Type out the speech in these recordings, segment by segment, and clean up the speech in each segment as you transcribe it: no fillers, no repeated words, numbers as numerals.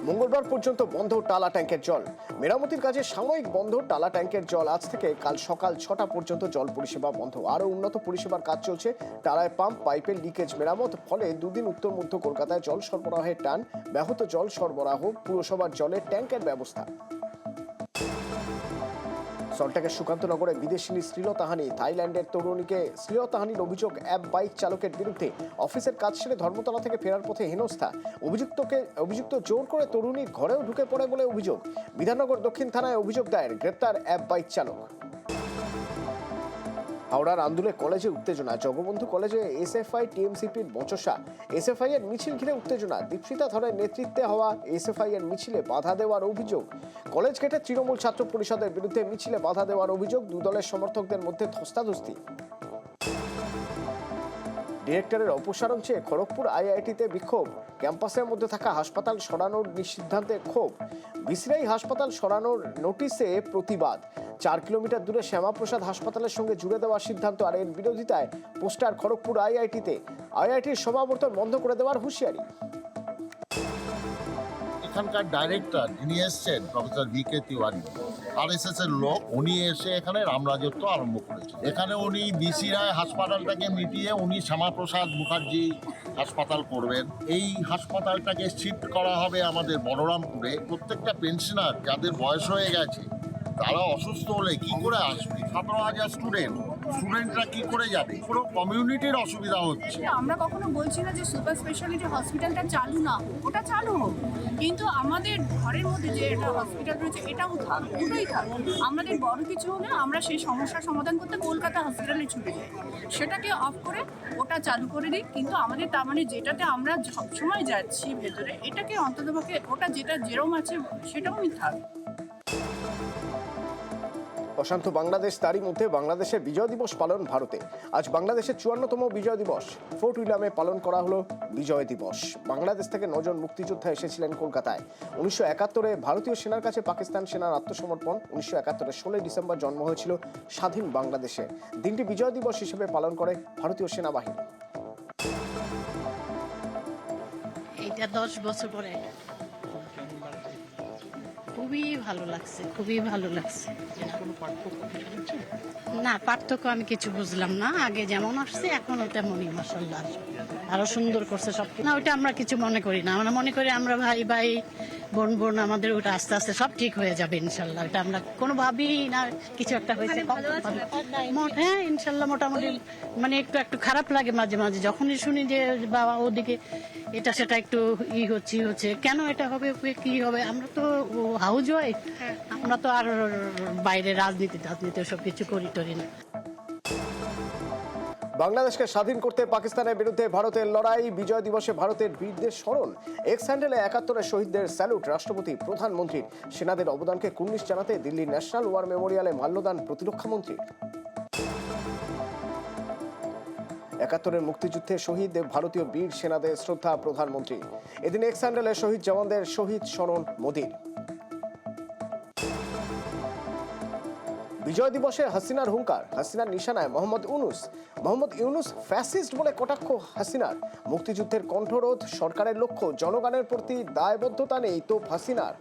মঙ্গলবার পর্যন্ত বন্ধ টালা ট্যাঙ্কের জল। মেরামতির কাজে সাময়িক বন্ধ টালা ট্যাঙ্কের জল। আজ থেকে কাল সকাল 6টা পর্যন্ত জল পরিষেবা বন্ধ। আরও উন্নত পরিষেবার কাজ চলছে। টালায় পাম্প পাইপের লিকেজ মেরামত। ফলে দুদিন উত্তর মধ্য কলকাতায় জল সরবরাহের টান। ব্যাহত জল সরবরাহ। পুরসভার জলের ট্যাঙ্কের ব্যবস্থা। সল্টলেকের সুকান্তনগরে বিদেশিনী শ্লীলতাহানি। থাইল্যান্ডের তরুণীকে শ্লীলতাহানির অভিযোগ অ্যাপ বাইক চালকের বিরুদ্ধে। অফিসের কাজ সেরে ধর্মতলা থেকে ফেরার পথে হেনস্থা। অভিযুক্ত জোর করে তরুণীর ঘরেও ঢুকে পড়ে বলে অভিযোগ। বিধাননগর দক্ষিণ থানায় অভিযোগ দায়ের। গ্রেপ্তার অ্যাপ বাইক চালক। হাওড়ার আন্দুলে কলেজে উত্তেজনা। জগবন্ধু কলেজে এসএফআই টিএমসিপির বচসা। এসএফআই এর মিছিল ঘিরে উত্তেজনা। দীপশিতা ধরের নেতৃত্বে হওয়া এসএফআই এর মিছিলে বাধা দেওয়ার অভিযোগ। কলেজ গেটে তৃণমূল ছাত্র পরিষদের বিরুদ্ধে মিছিলে বাধা দেওয়ার অভিযোগ। দুদলের সমর্থকদের মধ্যে ধস্তাধস্তি। ডিরেক্টরের অপসারণ চেয়ে খড়গপুর আইআইটিতে বিক্ষোভ। ক্যাম্পাসের মধ্যে থাকা হাসপাতাল সরানোর সিদ্ধান্তে ক্ষোভ। বিসরাই হাসপাতাল সরানোর নোটিশে প্রতিবাদ। 4 কিলোমিটার দূরে শ্যামাপ্রসাদ হাসপাতালের সঙ্গে জুড়ে দেওয়ার সিদ্ধান্ত। আর এর বিরোধিতায় পোস্টার খড়গপুর আইআইটিতে। আইআইটির সমাবর্তন বন্ধ করে দেওয়ার হুঁশিয়ারি। এখানকার ডাইরেক্টর যিনি এসছেন প্রফেসর VK তিওয়ারি, RSS এর লোক, উনি এসে এখানে রামরাজত্ব আরম্ভ করেছেন। এখানে উনি BC রায় হাসপাতালটাকে মিটিয়ে উনি শ্যামাপ্রসাদ মুখার্জি হাসপাতাল করবেন। এই হাসপাতালটাকে শিফট করা হবে আমাদের বলরামপুরে। প্রত্যেকটা পেনশনার যাদের বয়স হয়ে গেছে তারা অসুস্থ হলে কি করে আসবে? 17,000 স্টুডেন্টরা কি করে যাবে? পুরো কমিউনিটির অসুবিধা হচ্ছে। আমরা কখনো বলছি না যে সুপার স্পেশালিটি হসপিটালটা চালু না হোক, ওটা চালু হোক, কিন্তু আমাদের ঘরের মধ্যে যে এটা হসপিটাল রয়েছে এটাও থাক, দুটোই থাক। আমাদের বড় কিছু হলে আমরা সেই সমস্যার সমাধান করতে কলকাতা হসপিটালে ছুটে যাই, সেটাকে অফ করে ওটা চালু করে দিই। কিন্তু আমাদের তার মানে যেটাতে আমরা সবসময় যাচ্ছি ভেতরে, এটাকে অন্ততপক্ষে ওটা যেটা যেরম আছে সেটাও থাক। অশান্ত বাংলাদেশ, তারই মধ্যে বাংলাদেশের বিজয় দিবস পালন ভারতে। আজ বাংলাদেশের 54তম বিজয় দিবস। ফোর্ট উইলিয়ামে পালন করা হলো বিজয় দিবস। বাংলাদেশ থেকে 9 জন মুক্তিযোদ্ধা এসেছিলেন কলকাতায়। 1971-এ ভারতীয় সেনার কাছে পাকিস্তান সেনার আত্মসমর্পণ। 1971-এর 16 ডিসেম্বর জন্ম হয়েছিল স্বাধীন বাংলাদেশে। দিনটি বিজয় দিবস হিসেবে পালন করে ভারতীয় সেনাবাহিনী। এটা 10 বছর পরে খুবই ভালো লাগছে, খুবই ভালো লাগছে। না, পার্থক্য আমি কিছু বুঝলাম না। আগে যেমন আসছে এখনও তেমনই, মাশাআল্লাহ। আরো সুন্দর করছে সব। না, ওইটা আমরা কিছু মনে করি না। আমরা মনে করি আমরা ভাই ভাই, বোন বোন, আমাদের ওটা আস্তে আস্তে সব ঠিক হয়ে যাবে ইনশাল্লাহ। এটা আমরা কোনো ভাবি না কিছু একটা হয়েছে। হ্যাঁ, ইনশাল্লাহ মোটামুটি। মানে একটু একটু খারাপ লাগে মাঝে মাঝে যখনই শুনি যে বাবা ওদিকে এটা সেটা একটু হচ্ছে কেন এটা হবে, কি হবে। আমরা তো হাউস ওয়াইফ, আমরা তো আর বাইরে রাজনীতি সব কিছু করি টরি না। বাংলাদেশকে স্বাধীন করতে পাকিস্তানের বিরুদ্ধে ভারতের লড়াই। বিজয় দিবসে ভারতের বীরদের স্মরণ। এক্স হ্যান্ডেলে 71-এর শহীদদের স্যালুট রাষ্ট্রপতি প্রধানমন্ত্রীর। সেনাদের অবদানকে কুর্নিশ জানাতে দিল্লির ন্যাশনাল ওয়ার মেমোরিয়ালে মাল্যদান প্রতিরক্ষা মন্ত্রীর। 71-এর মুক্তিযুদ্ধে শহীদ ভারতীয় বীর সেনাদের শ্রদ্ধা প্রধানমন্ত্রী। এদিন এক্স হ্যান্ডেলে শহীদ জওয়ানদের শহীদ স্মরণ মোদীর। বিজয় দিবসে হাসিনার হুঙ্কার। হাসিনার নিশানায় মোহাম্মদ ইউনুস ফ্যাসিস্ট বলে কটাক্ষ হাসিনার। মুক্তিযুদ্ধের কণ্ঠরোধ সরকারের লক্ষ্য, জনগণের প্রতি দায়বদ্ধতা নেই তো হাসিনার।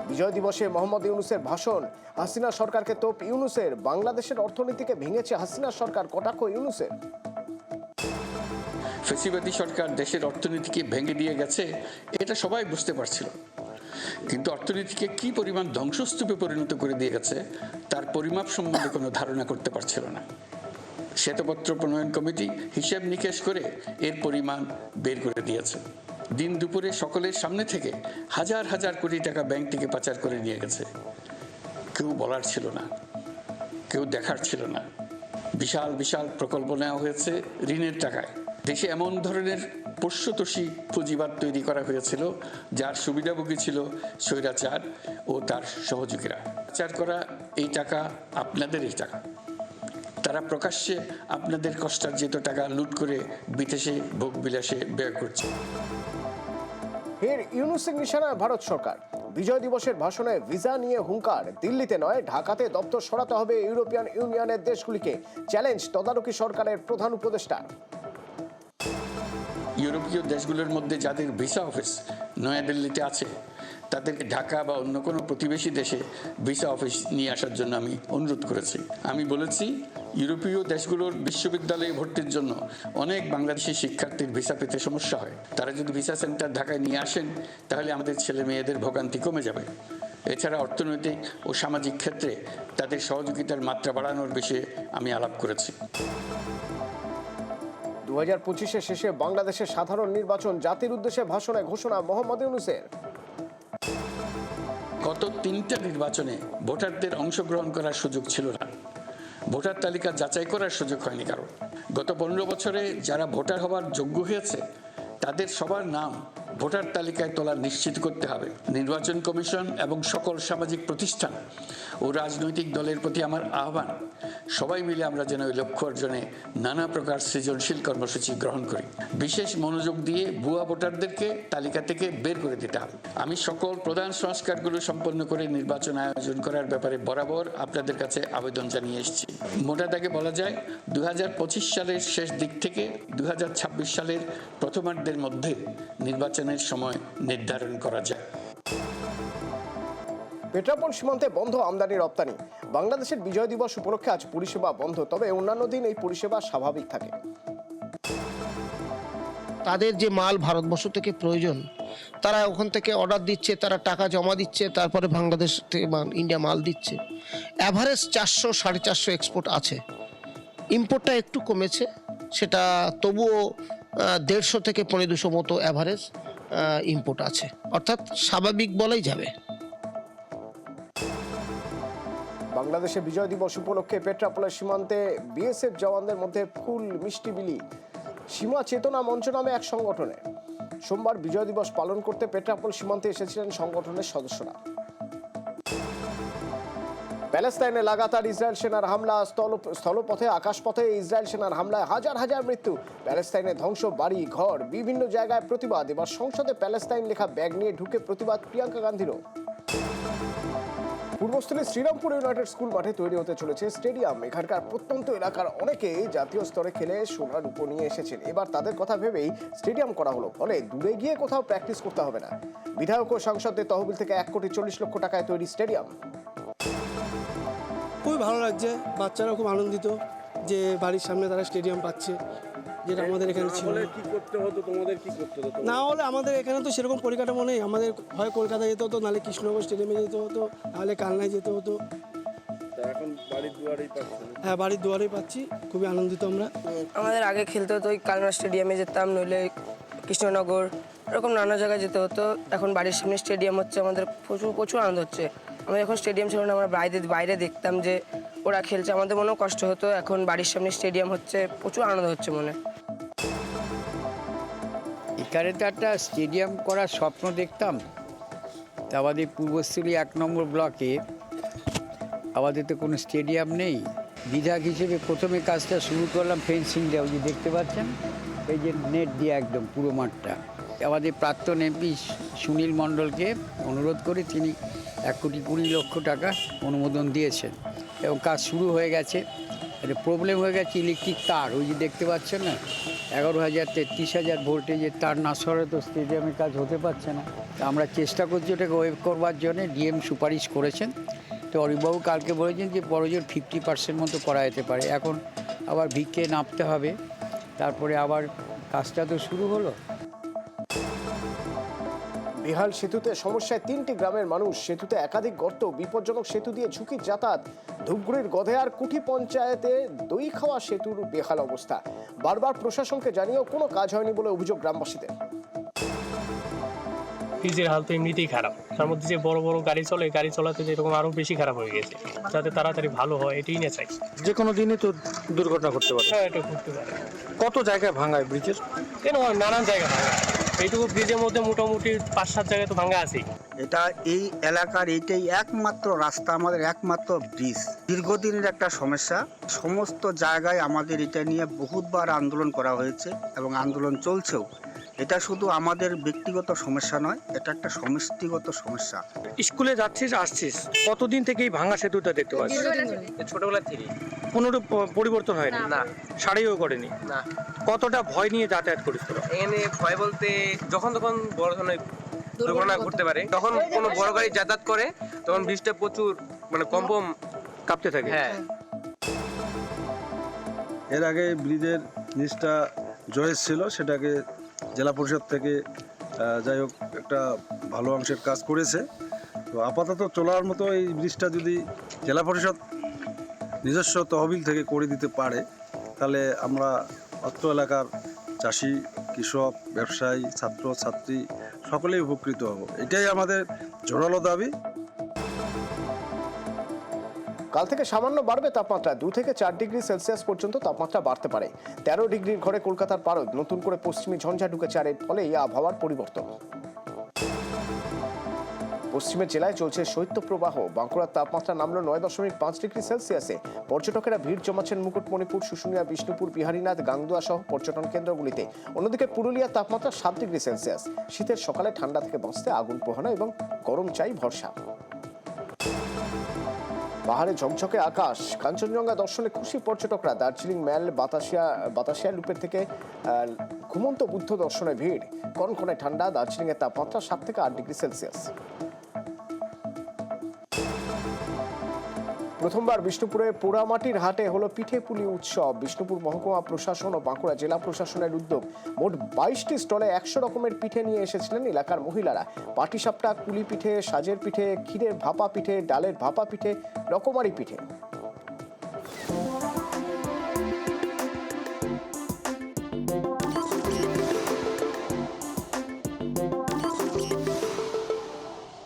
বিজয় দিবসে মোহাম্মদ ইউনুসের ভাষণ। হাসিনা সরকারকে তোপ ইউনুসের। বাংলাদেশের অর্থনীতিকে ভেঙেছে হাসিনা সরকার, কটাক্ষ ইউনুসের। ফ্যাসিবাদী সরকার দেশের অর্থনীতিকে ভেঙে দিয়ে গেছে, এটা সবাই বুঝতে পারছিল। কিন্তু অর্থনীতিকে কি পরিমাণ ধ্বংসস্তূপে পরিণত করে দিয়ে গেছে তার পরিমাপ সম্বন্ধে কোনো ধারণা করতে পারছিল না। শ্বেতপত্র প্রণয়ন কমিটি হিসেব নিকেশ করে এর পরিমাণ বের করে দিয়েছে। দিন দুপুরে সকলের সামনে থেকে হাজার হাজার কোটি টাকা ব্যাংক থেকে পাচার করে নিয়ে গেছে। কেউ বলার ছিল না, কেউ দেখার ছিল না। বিশাল বিশাল প্রকল্প নেওয়া হয়েছে ঋণের টাকায়। দেশে এমন ধরনের পোষ্যতোষী পুঁজিবাদ তৈরি করা হয়েছিল যার সুবিধাভোগী ছিল স্বৈরাচার ও তার সহযোগীরা। পাচার করা এই টাকা আপনাদেরই টাকা। তারা প্রকাশ্যে আপনাদের কষ্টার্জিত টাকা লুট করে বিদেশে ভোগবিলাসে ব্যয় করছে। ফের ইউনুসের নিশানায় ভারত সরকার। বিজয় দিবসের ভাষণে ভিসা নিয়ে হুঙ্কার। দিল্লিতে নয়, ঢাকাতে দপ্তর সরাতে হবে ইউরোপিয়ান ইউনিয়নের দেশগুলিকে। চ্যালেঞ্জ তদারকি সরকারের প্রধান উপদেষ্টা। ইউরোপীয় দেশগুলোর মধ্যে যাদের ভিসা অফিস নয়াদিল্লিতে আছে তাদেরকে ঢাকা বা অন্য কোনো প্রতিবেশী দেশে ভিসা অফিস নিয়ে আসার জন্য আমি অনুরোধ করেছি। আমি বলেছি ইউরোপীয় দেশগুলোর বিশ্ববিদ্যালয়ে ভর্তির জন্য অনেক বাংলাদেশি শিক্ষার্থীর ভিসা পেতে সমস্যা হয়। তারা যদি ভিসা সেন্টার ঢাকায় নিয়ে আসেন তাহলে আমাদের ছেলে মেয়েদের ভোগান্তি কমে যাবে। এছাড়া অর্থনৈতিক ও সামাজিক ক্ষেত্রে তাদের সহযোগিতার মাত্রা বাড়ানোর বিষয়ে আমি আলাপ করেছি। 2025-এর শেষে বাংলাদেশের সাধারণ নির্বাচন, জাতির উদ্দেশ্যে ভাষণে ঘোষণা মোহাম্মদ ইউনূসের। গত 3টা নির্বাচনে ভোটারদের অংশগ্রহণ করার সুযোগ ছিল না, ভোটার তালিকা যাচাই করার সুযোগ হয়নি কারো। গত 15 বছরে যারা ভোটার হওয়ার যোগ্য হয়েছে তাদের সবার নাম ভোটার তালিকায় তোলা নিশ্চিত করতে হবে। নির্বাচন কমিশন এবং সকল সামাজিক প্রতিষ্ঠান ও রাজনৈতিক দলের প্রতি আমার আহ্বান, সবাই মিলে আমরা যেন ওই লক্ষ্য অর্জনে নানা প্রকার সৃজনশীল কর্মসূচি গ্রহণ করি। বিশেষ মনোযোগ দিয়ে ভুয়া ভোটারদেরকে তালিকা থেকে বের করে দিতে হবে। আমি সকল প্রধান সংস্কারগুলো সম্পন্ন করে নির্বাচন আয়োজন করার ব্যাপারে বরাবর আপনাদের কাছে আবেদন জানিয়ে এসেছি। মোটা দাগে বলা যায় 2025 সালের শেষ দিক থেকে 2026 সালের প্রথমার্ধের মধ্যে নির্বাচনের সময় নির্ধারণ করা যায়। পেট্রাপোল সীমান্তে বন্ধ আমদানি রপ্তানি। বাংলাদেশের বিজয় দিবস উপলক্ষে আজ পরিষেবা বন্ধ, তবে অন্যান্য দিন এই পরিষেবা স্বাভাবিক থাকে। তাদের যে মাল ভারতবর্ষ থেকে প্রয়োজন, তারা ওখান থেকে অর্ডার দিচ্ছে, তারা টাকা জমা দিচ্ছে, তারপরে বাংলাদেশ থেকে ইন্ডিয়া মাল দিচ্ছে। অ্যাভারেজ 400-450 এক্সপোর্ট আছে। ইম্পোর্টটা একটু কমেছে, সেটা তবুও 150 থেকে 200 মতো অ্যাভারেজ ইম্পোর্ট আছে, অর্থাৎ স্বাভাবিক বলাই যাবে। বাংলাদেশে বিজয় দিবস উপলক্ষে পেট্রাপোলের সীমান্তে বিএসএফ জওয়ানদের মধ্যে ফুল মিষ্টি বিলি সীমা চেতনা মঞ্চ নামে এক সংগঠনে। সোমবার বিজয় দিবস পালন করতে পেট্রাপোল সীমান্তে এসেছিলেন সংগঠনের সদস্যরা। প্যালেস্তাইনে লাগাতার ইসরায়েল সেনার হামলা, স্থলপথে আকাশপথে ইসরায়েল সেনার হামলায় হাজার হাজার মৃত্যু। প্যালেস্তাইনে ধ্বংস বাড়ি ঘর, বিভিন্ন জায়গায় প্রতিবাদ। এবার সংসদে প্যালেস্তাইন লেখা ব্যাগ নিয়ে ঢুকে প্রতিবাদ প্রিয়াঙ্কা গান্ধীরও। পূর্বস্থলীর শ্রীরামপুর ইউনাইটেড স্কুল মাঠে তৈরি হতে চলেছে স্টেডিয়াম। এখানকার প্রত্যন্ত এলাকার অনেকেই জাতীয় স্তরে খেলে সোনার উপর নিয়ে এসেছেন। এবার তাদের কথা ভেবেই স্টেডিয়াম করা হলো, ফলে দূরে গিয়ে কোথাও প্র্যাকটিস করতে হবে না। বিধায়ক ও সাংসদদের তহবিল থেকে 1,40,00,000 টাকায় তৈরি স্টেডিয়াম। খুবই ভালো লাগছে, বাচ্চারা খুব আনন্দিত যে বাড়ির সামনে তারা স্টেডিয়াম পাচ্ছে, যেটা আমাদের এখানে ছিল। কি করতে হতো তোমাদের, কি করতে হতো? না হলে আমাদের এখানে তো সেরকম পরিকাঠামো নেই। আমাদের হয় কলকাতা যেতে হতো, নাহলে কৃষ্ণনগর স্টেডিয়ামে যেতে হতো, নাহলে কালনায় যেতে হতো। এখন বাড়ির দুয়ারেই পাচ্ছি। হ্যাঁ, বাড়ির দুয়ারেই পাচ্ছি, খুবই আনন্দিত আমরা। আমাদের আগে খেলতে হতো ওই কালনা স্টেডিয়ামে যেতাম, নইলে কৃষ্ণনগর, এরকম নানা জায়গায় যেতে হতো। এখন বাড়ির সামনে স্টেডিয়াম হচ্ছে, আমাদের প্রচুর আনন্দ হচ্ছে। আমরা যখন স্টেডিয়াম ছিল না, আমরা বাইরে দেখতাম যে ওরা খেলছে, আমাদের মনেও কষ্ট হতো। এখন বাড়ির সামনে স্টেডিয়াম হচ্ছে, প্রচুর আনন্দ হচ্ছে মনে। এখানে তো একটা স্টেডিয়াম করার স্বপ্ন দেখতাম। তা আমাদের পূর্বস্থলী 1 নম্বর ব্লকে আমাদের তো কোনো স্টেডিয়াম নেই। বিধায়ক হিসেবে প্রথমে কাজটা শুরু করলাম ফেন্সিং দিয়ে, ওই যে দেখতে পাচ্ছেন এই যে নেট দিয়ে একদম পুরো মাঠটা। আমাদের প্রাক্তন এমপি সুনীল মণ্ডলকে অনুরোধ করে তিনি 1,20,00,000 টাকা অনুমোদন দিয়েছেন এবং কাজ শুরু হয়ে গেছে। একটা প্রবলেম হয়ে গেছে, ইলেকট্রিক তার ওই যে দেখতে পাচ্ছেন না, 11,000-33,000 ভোল্টেজের তার না সরালে তো স্টেডিয়ামের কাজ হতে পারছে না। তা আমরা চেষ্টা করছি ওটাকে ওয়েভ করবার জন্য। ডিএম সুপারিশ করেছেন, তো অরিবাবু কালকে বলেছেন যে বড়জোর 50% মতো করা যেতে পারে। এখন আবার ভিক্ষে নামতে হবে, তারপরে আবার কাজটা তো শুরু হলো। বেহাল সেতুতে সমস্যায় 3টি গ্রামের মানুষ। সেতুতে একাধিক গর্ত, বিপজ্জনক সেতু দিয়ে ঝুঁকির যাতায়াত। ধূপগুড়ির গধেয়ার কুঠি পঞ্চায়েতে দইখাওয়া সেতুর বেহাল অবস্থা। বারবার প্রশাসনকে জানিয়েও কোনো কাজ হয়নি বলে অভিযোগ গ্রামবাসীদের। ব্রিজের হাল তো এমনিতেই খারাপ, তার মধ্যে যে বড় বড় গাড়ি চলে, গাড়ি চলাতে যেরকম আরো বেশি খারাপ হয়ে গেছে। যাতে তাড়াতাড়ি ভালো হয় এটাই না চাই। যে কোনো দিনই তো দুর্ঘটনা ঘটতে পারে। হ্যাঁ, এটা ঘটতে পারে। কত জায়গায় ভাঙায় ব্রিজের? কেন নানান জায়গা ভাঙা, এইটুকু ব্রিজের মধ্যে মোটামুটি 5-7 জায়গায় তো ভাঙা আছেই। এটা এই এলাকার এইটাই একমাত্র রাস্তা, আমাদের একমাত্র ব্রিজ। দীর্ঘদিনের একটা সমস্যা। সমস্ত জায়গায় আমাদের এটা নিয়ে বহুতবার আন্দোলন করা হয়েছে এবং আন্দোলন চলছেও, এটা শুধু আমাদের ব্যক্তিগত সমস্যা নয়, এটা একটা সমষ্টিগত সমস্যা। স্কুলে যাচ্ছিস আসছিস, কতদিন থেকে এই ভাঙা সেতুটা দেখতে পাচ্ছিস? ছোটবেলা থেকে কোনো পরিবর্তন হয়নি? না সারাইও করেনি? না কতটা ভয় নিয়ে যাতায়াত করিস তোরা? এখানে ভয় বলতে যখন বড় ধরনের দুর্ঘটনা ঘটতে পারে, তখন কোনো বড় গাড়ি যাতায়াত করে তখন বৃষ্টিটা প্রচুর কম্পন কাঁপতে থাকে? হ্যাঁ। এর আগে ব্রিজের নিচটা জয়েস ছিল, সেটাকে জেলা পরিষদ থেকে যাই হোক একটা ভালো অংশের কাজ করেছে। তো আপাতত চলার মতো এই ব্রিজটা যদি জেলা পরিষদ নিজস্ব তহবিল থেকে করে দিতে পারে, তাহলে আমরা অত্র এলাকার চাষি, কৃষক, ব্যবসায়ী, ছাত্র ছাত্রী সকলেই উপকৃত হব। এটাই আমাদের জোরালো দাবি। কাল থেকে সামান্য বাড়বে তাপমাত্রা, 2 থেকে 4 ডিগ্রি সেলসিয়াস পর্যন্ত তাপমাত্রা বাড়তে পারে। 13 ডিগ্রির ঘরে কলকাতার পারদ, নতুন করে পশ্চিমী ঝঞ্ঝা ঢুকেছে, আর এর ফলে এই আবহাওয়ার পরিবর্তন। পশ্চিমের জেলায় চলছে শৈত্যপ্রবাহ। বাঁকুড়ার তাপমাত্রা নামলো 9.5 ডিগ্রি সেলসিয়াসে। পর্যটকেরা ভিড় জমাচ্ছেন মুকুটমণিপুর, শুশুনিয়া, বিষ্ণুপুর, বিহারীনাথ, গাংদুয়া সহ পর্যটন কেন্দ্রগুলিতে। অন্যদিকে পুরুলিয়ার তাপমাত্রা 7 ডিগ্রি সেলসিয়াস। শীতের সকালে ঠান্ডা থেকে বাঁচতে আগুন পোহানো এবং গরম চাই ভরসা। পাহাড়ে ঝকঝকে আকাশ, কাঞ্চনজঙ্ঘা দর্শনে খুশি পর্যটকরা। দার্জিলিং ম্যাল, বাতাসিয়া লুপের থেকে ঘুমন্ত বুদ্ধ দর্শনে ভিড়। কনকনে ঠান্ডা, দার্জিলিং এর তাপমাত্রা 7 থেকে 8 ডিগ্রি সেলসিয়াস। প্রথমবার বিষ্ণুপুরে পোড়ামাটির হাটে হলো পিঠে পুলি উৎসব। বিষ্ণুপুর মহকুমা প্রশাসন ও বাঁকুড়া জেলা প্রশাসনের উদ্যোগ। মোট 22টি স্টলে 100 রকমের পিঠে নিয়ে এসেছিলেন এলাকার মহিলারা। পাটিসাপটা, কুলি পিঠে, সাজের পিঠে, ক্ষীরের ভাপা পিঠে, ডালের ভাপা পিঠে, রকমারি পিঠে।